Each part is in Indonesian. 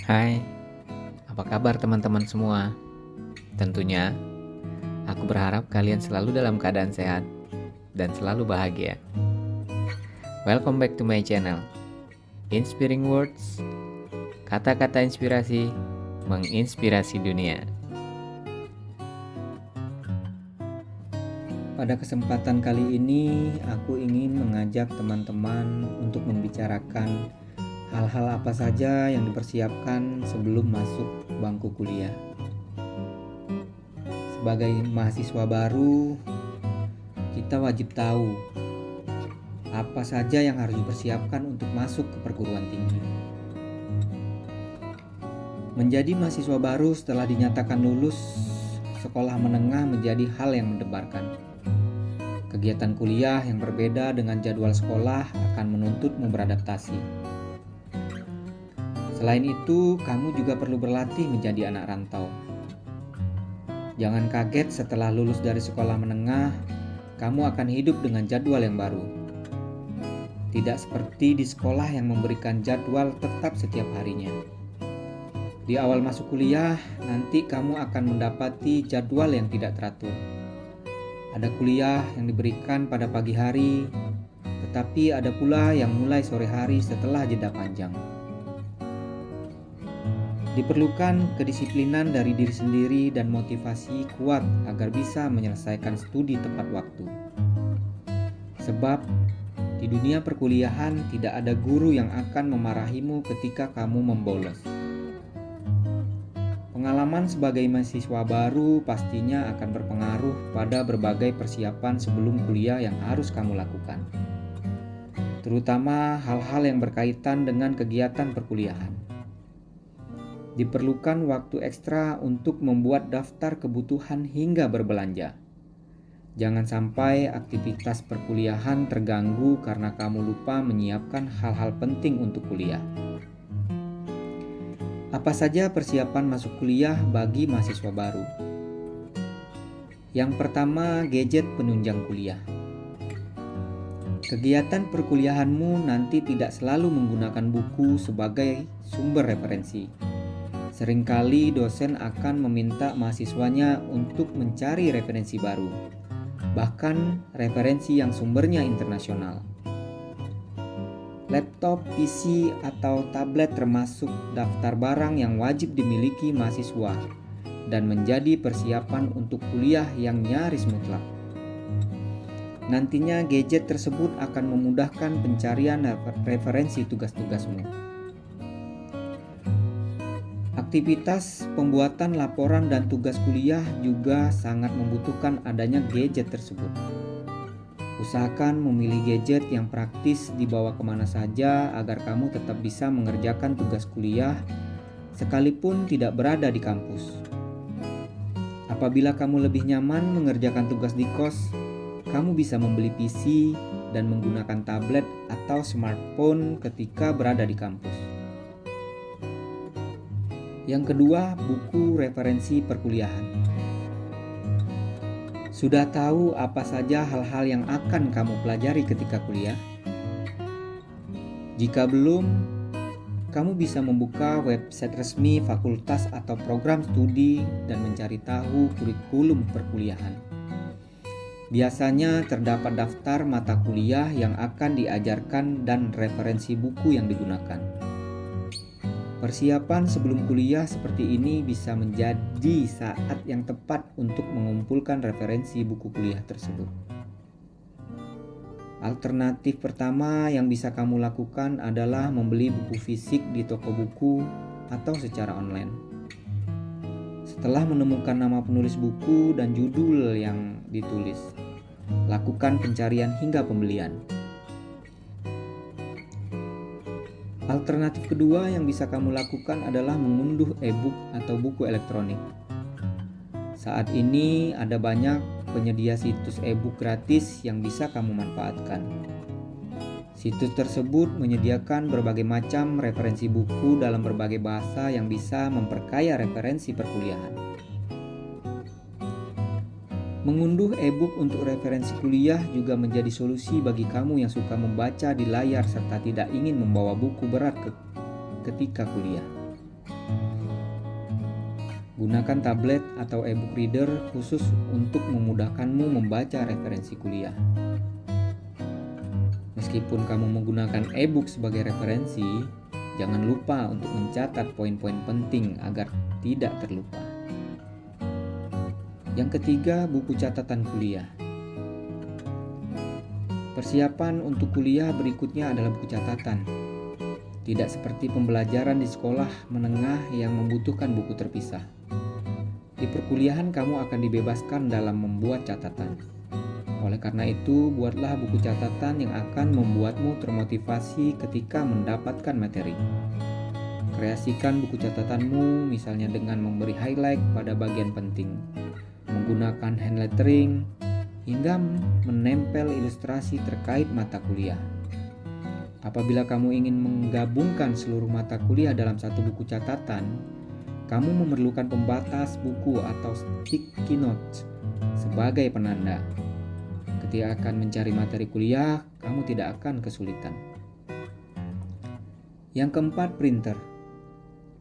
Hai, apa kabar teman-teman semua? Tentunya, aku berharap kalian selalu dalam keadaan sehat dan selalu bahagia. Welcome back to my channel, Inspiring Words, kata-kata inspirasi menginspirasi dunia. Pada kesempatan kali ini, aku ingin mengajak teman-teman untuk membicarakan hal-hal apa saja yang dipersiapkan sebelum masuk bangku kuliah. Sebagai mahasiswa baru, kita wajib tahu apa saja yang harus dipersiapkan untuk masuk ke perguruan tinggi. Menjadi mahasiswa baru setelah dinyatakan lulus sekolah menengah menjadi hal yang mendebarkan. Kegiatan kuliah yang berbeda dengan jadwal sekolah akan menuntutmu beradaptasi. Selain itu, kamu juga perlu berlatih menjadi anak rantau. Jangan kaget setelah lulus dari sekolah menengah, kamu akan hidup dengan jadwal yang baru. Tidak seperti di sekolah yang memberikan jadwal tetap setiap harinya. Di awal masuk kuliah, nanti kamu akan mendapati jadwal yang tidak teratur. Ada kuliah yang diberikan pada pagi hari, tetapi ada pula yang mulai sore hari setelah jeda panjang. Diperlukan kedisiplinan dari diri sendiri dan motivasi kuat agar bisa menyelesaikan studi tepat waktu. Sebab di dunia perkuliahan tidak ada guru yang akan memarahimu ketika kamu membolos. Pengalaman sebagai mahasiswa baru pastinya akan berpengaruh pada berbagai persiapan sebelum kuliah yang harus kamu lakukan. Terutama hal-hal yang berkaitan dengan kegiatan perkuliahan. Diperlukan waktu ekstra untuk membuat daftar kebutuhan hingga berbelanja. Jangan sampai aktivitas perkuliahan terganggu karena kamu lupa menyiapkan hal-hal penting untuk kuliah. Apa saja persiapan masuk kuliah bagi mahasiswa baru? Yang pertama, gadget penunjang kuliah. Kegiatan perkuliahanmu nanti tidak selalu menggunakan buku sebagai sumber referensi. Seringkali dosen akan meminta mahasiswanya untuk mencari referensi baru, bahkan referensi yang sumbernya internasional. Laptop, PC, atau tablet termasuk daftar barang yang wajib dimiliki mahasiswa dan menjadi persiapan untuk kuliah yang nyaris mutlak. Nantinya gadget tersebut akan memudahkan pencarian referensi tugas-tugasmu. Aktivitas pembuatan laporan dan tugas kuliah juga sangat membutuhkan adanya gadget tersebut. Usahakan memilih gadget yang praktis dibawa kemana saja agar kamu tetap bisa mengerjakan tugas kuliah sekalipun tidak berada di kampus. Apabila kamu lebih nyaman mengerjakan tugas di kos, kamu bisa membeli PC dan menggunakan tablet atau smartphone ketika berada di kampus. Yang kedua, buku referensi perkuliahan. Sudah tahu apa saja hal-hal yang akan kamu pelajari ketika kuliah? Jika belum, kamu bisa membuka website resmi fakultas atau program studi dan mencari tahu kurikulum perkuliahan. Biasanya terdapat daftar mata kuliah yang akan diajarkan dan referensi buku yang digunakan. Persiapan sebelum kuliah seperti ini bisa menjadi saat yang tepat untuk mengumpulkan referensi buku kuliah tersebut. Alternatif pertama yang bisa kamu lakukan adalah membeli buku fisik di toko buku atau secara online. Setelah menemukan nama penulis buku dan judul yang ditulis, lakukan pencarian hingga pembelian. Alternatif kedua yang bisa kamu lakukan adalah mengunduh e-book atau buku elektronik. Saat ini ada banyak penyedia situs e-book gratis yang bisa kamu manfaatkan. Situs tersebut menyediakan berbagai macam referensi buku dalam berbagai bahasa yang bisa memperkaya referensi perkuliahan. Mengunduh e-book untuk referensi kuliah juga menjadi solusi bagi kamu yang suka membaca di layar serta tidak ingin membawa buku berat ketika kuliah. Gunakan tablet atau e-book reader khusus untuk memudahkanmu membaca referensi kuliah. Meskipun kamu menggunakan e-book sebagai referensi, jangan lupa untuk mencatat poin-poin penting agar tidak terlupa. Yang ketiga, buku catatan kuliah. Persiapan untuk kuliah berikutnya adalah buku catatan. Tidak seperti pembelajaran di sekolah menengah yang membutuhkan buku terpisah. Di perkuliahan kamu akan dibebaskan dalam membuat catatan. Oleh karena itu, buatlah buku catatan yang akan membuatmu termotivasi ketika mendapatkan materi. Kreasikan buku catatanmu misalnya dengan memberi highlight pada bagian penting, menggunakan hand lettering, hingga menempel ilustrasi terkait mata kuliah. Apabila kamu ingin menggabungkan seluruh mata kuliah dalam satu buku catatan, kamu memerlukan pembatas buku atau sticky notes sebagai penanda. Ketika akan mencari materi kuliah, kamu tidak akan kesulitan. Yang keempat, printer.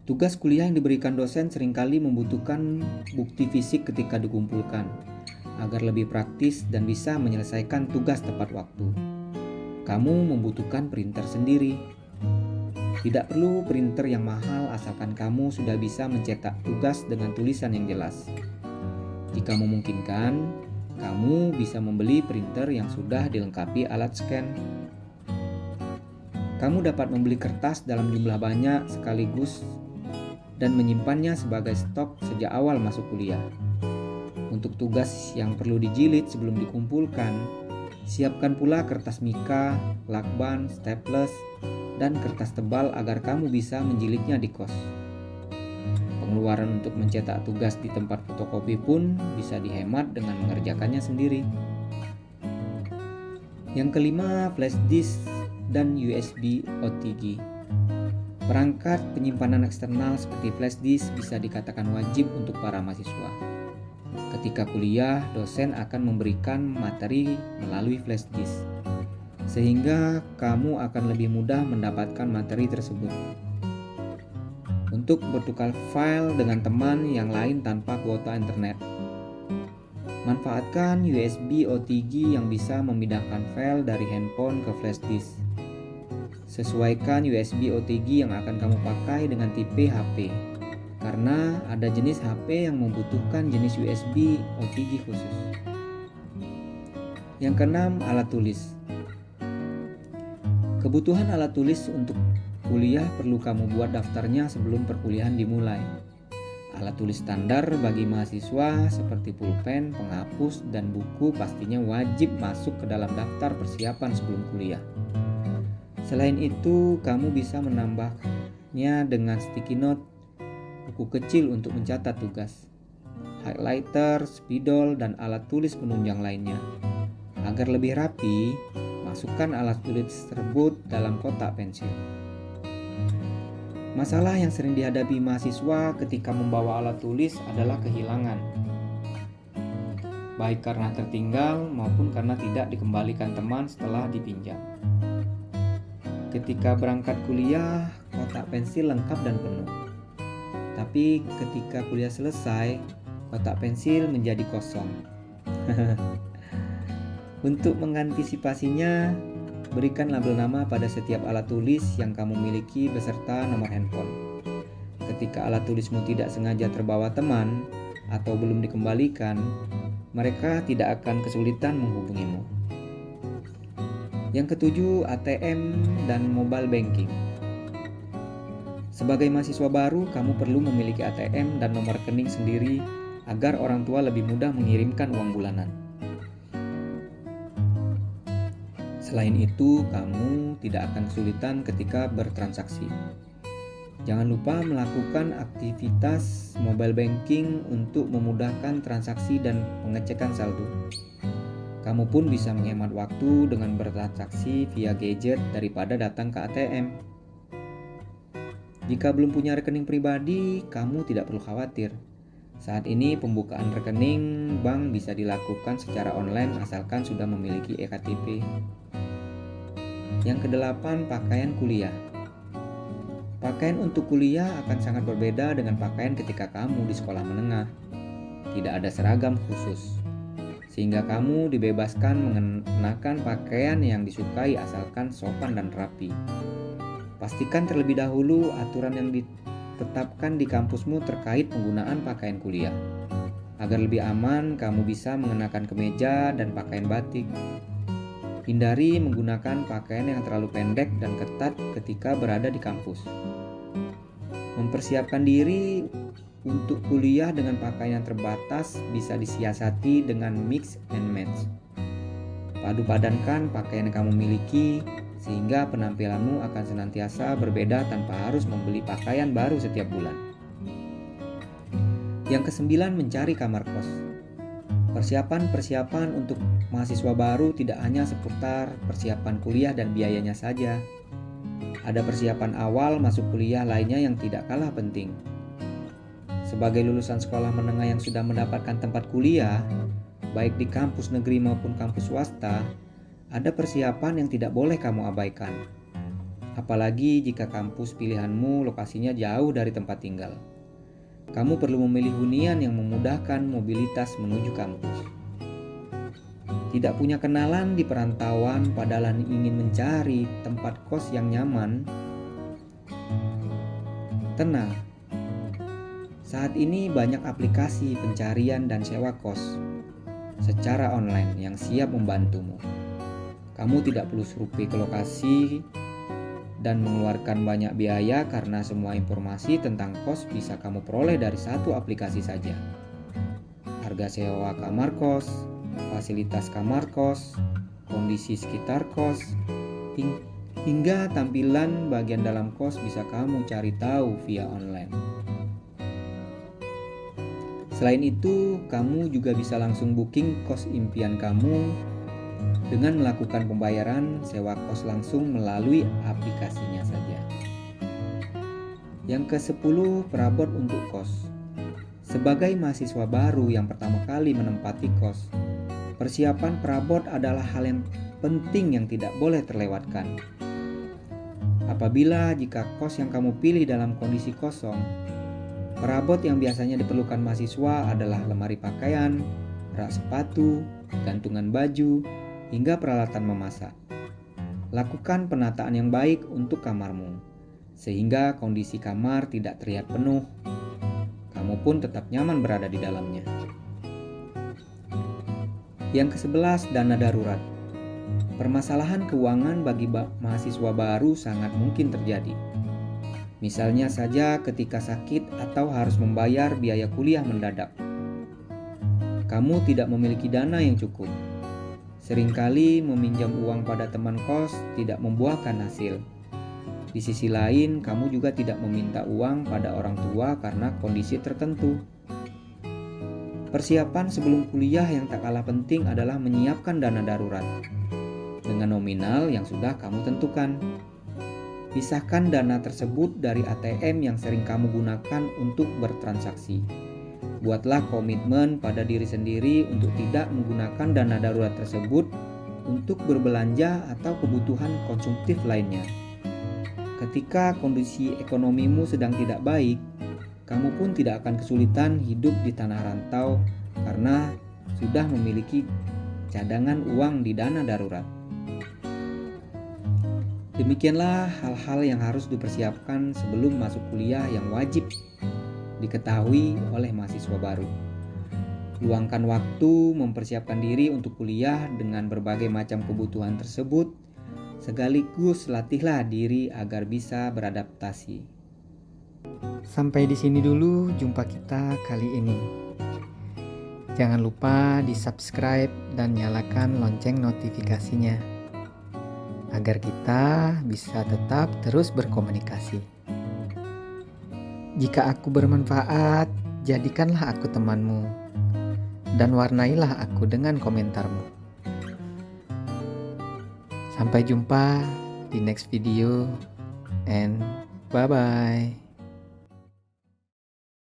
Tugas kuliah yang diberikan dosen seringkali membutuhkan bukti fisik ketika dikumpulkan, agar lebih praktis dan bisa menyelesaikan tugas tepat waktu. Kamu membutuhkan printer sendiri. Tidak perlu printer yang mahal asalkan kamu sudah bisa mencetak tugas dengan tulisan yang jelas. Jika memungkinkan, kamu bisa membeli printer yang sudah dilengkapi alat scan. Kamu dapat membeli kertas dalam jumlah banyak sekaligus dan menyimpannya sebagai stok sejak awal masuk kuliah. Untuk tugas yang perlu dijilid sebelum dikumpulkan, siapkan pula kertas mika, lakban, staples, dan kertas tebal agar kamu bisa menjilidnya di kos. Pengeluaran untuk mencetak tugas di tempat fotokopi pun bisa dihemat dengan mengerjakannya sendiri. Yang kelima, flash disk dan USB OTG. Perangkat penyimpanan eksternal seperti flash disk bisa dikatakan wajib untuk para mahasiswa. Ketika kuliah, dosen akan memberikan materi melalui flash disk, sehingga kamu akan lebih mudah mendapatkan materi tersebut. Untuk bertukar file dengan teman yang lain tanpa kuota internet, manfaatkan USB OTG yang bisa memindahkan file dari handphone ke flash disk. Sesuaikan USB OTG yang akan kamu pakai dengan tipe HP, karena ada jenis HP yang membutuhkan jenis USB OTG khusus. Yang keenam, alat tulis. Kebutuhan alat tulis untuk kuliah perlu kamu buat daftarnya sebelum perkuliahan dimulai. Alat tulis standar bagi mahasiswa seperti pulpen, penghapus, dan buku pastinya wajib masuk ke dalam daftar persiapan sebelum kuliah. Selain itu, kamu bisa menambahnya dengan sticky note, buku kecil untuk mencatat tugas, highlighter, spidol, dan alat tulis penunjang lainnya. Agar lebih rapi, masukkan alat tulis tersebut dalam kotak pensil. Masalah yang sering dihadapi mahasiswa ketika membawa alat tulis adalah kehilangan, baik karena tertinggal maupun karena tidak dikembalikan teman setelah dipinjam. Ketika berangkat kuliah, kotak pensil lengkap dan penuh. Tapi ketika kuliah selesai, kotak pensil menjadi kosong. Untuk mengantisipasinya, berikan label nama pada setiap alat tulis yang kamu miliki beserta nomor handphone. Ketika alat tulismu tidak sengaja terbawa teman atau belum dikembalikan, mereka tidak akan kesulitan menghubungimu. Yang ketujuh, ATM dan mobile banking. Sebagai mahasiswa baru, kamu perlu memiliki ATM dan nomor rekening sendiri agar orang tua lebih mudah mengirimkan uang bulanan. Selain itu, kamu tidak akan kesulitan ketika bertransaksi. Jangan lupa melakukan aktivitas mobile banking untuk memudahkan transaksi dan pengecekan saldo. Kamu pun bisa menghemat waktu dengan bertransaksi via gadget daripada datang ke ATM. Jika belum punya rekening pribadi, kamu tidak perlu khawatir. Saat ini pembukaan rekening bank bisa dilakukan secara online asalkan sudah memiliki eKTP. Yang kedelapan, pakaian kuliah. Pakaian untuk kuliah akan sangat berbeda dengan pakaian ketika kamu di sekolah menengah. Tidak ada seragam khusus, sehingga kamu dibebaskan mengenakan pakaian yang disukai asalkan sopan dan rapi. Pastikan terlebih dahulu aturan yang ditetapkan di kampusmu terkait penggunaan pakaian kuliah. Agar lebih aman, kamu bisa mengenakan kemeja dan pakaian batik. Hindari menggunakan pakaian yang terlalu pendek dan ketat ketika berada di kampus. Mempersiapkan diri untuk kuliah dengan pakaian yang terbatas bisa disiasati dengan mix and match. Padu padankan pakaian yang kamu miliki sehingga penampilanmu akan senantiasa berbeda tanpa harus membeli pakaian baru setiap bulan. Yang kesembilan, mencari kamar kos. Persiapan untuk mahasiswa baru tidak hanya seputar persiapan kuliah dan biayanya saja. Ada persiapan awal masuk kuliah lainnya yang tidak kalah penting. Sebagai lulusan sekolah menengah yang sudah mendapatkan tempat kuliah, baik di kampus negeri maupun kampus swasta, ada persiapan yang tidak boleh kamu abaikan. Apalagi jika kampus pilihanmu lokasinya jauh dari tempat tinggal. Kamu perlu memilih hunian yang memudahkan mobilitas menuju kampus. Tidak punya kenalan di perantauan padahal ingin mencari tempat kos yang nyaman? Tenang, saat ini banyak aplikasi pencarian dan sewa kos secara online yang siap membantumu. Kamu tidak perlu survei ke lokasi dan mengeluarkan banyak biaya karena semua informasi tentang kos bisa kamu peroleh dari satu aplikasi saja. Harga sewa kamar kos, fasilitas kamar kos, kondisi sekitar kos, hingga tampilan bagian dalam kos bisa kamu cari tahu via online. Selain itu, kamu juga bisa langsung booking kos impian kamu dengan melakukan pembayaran sewa kos langsung melalui aplikasinya saja. Yang ke-10, perabot untuk kos. Sebagai mahasiswa baru yang pertama kali menempati kos, persiapan perabot adalah hal yang penting yang tidak boleh terlewatkan. Apabila jika kos yang kamu pilih dalam kondisi kosong, perabot yang biasanya diperlukan mahasiswa adalah lemari pakaian, rak sepatu, gantungan baju, hingga peralatan memasak. Lakukan penataan yang baik untuk kamarmu, sehingga kondisi kamar tidak terlihat penuh. Kamu pun tetap nyaman berada di dalamnya. Yang ke-11, dana darurat. Permasalahan keuangan bagi mahasiswa baru sangat mungkin terjadi. Misalnya saja ketika sakit atau harus membayar biaya kuliah mendadak. Kamu tidak memiliki dana yang cukup. Seringkali meminjam uang pada teman kos tidak membuahkan hasil. Di sisi lain, kamu juga tidak meminta uang pada orang tua karena kondisi tertentu. Persiapan sebelum kuliah yang tak kalah penting adalah menyiapkan dana darurat dengan nominal yang sudah kamu tentukan. Pisahkan dana tersebut dari ATM yang sering kamu gunakan untuk bertransaksi. Buatlah komitmen pada diri sendiri untuk tidak menggunakan dana darurat tersebut untuk berbelanja atau kebutuhan konsumtif lainnya. Ketika kondisi ekonomimu sedang tidak baik, kamu pun tidak akan kesulitan hidup di tanah rantau karena sudah memiliki cadangan uang di dana darurat. Demikianlah hal-hal yang harus dipersiapkan sebelum masuk kuliah yang wajib diketahui oleh mahasiswa baru. Luangkan waktu mempersiapkan diri untuk kuliah dengan berbagai macam kebutuhan tersebut, sekaligus latihlah diri agar bisa beradaptasi. Sampai di sini dulu jumpa kita kali ini. Jangan lupa di-subscribe dan nyalakan lonceng notifikasinya agar kita bisa tetap terus berkomunikasi. Jika aku bermanfaat, jadikanlah aku temanmu dan warnailah aku dengan komentarmu. Sampai jumpa di next video and bye-bye.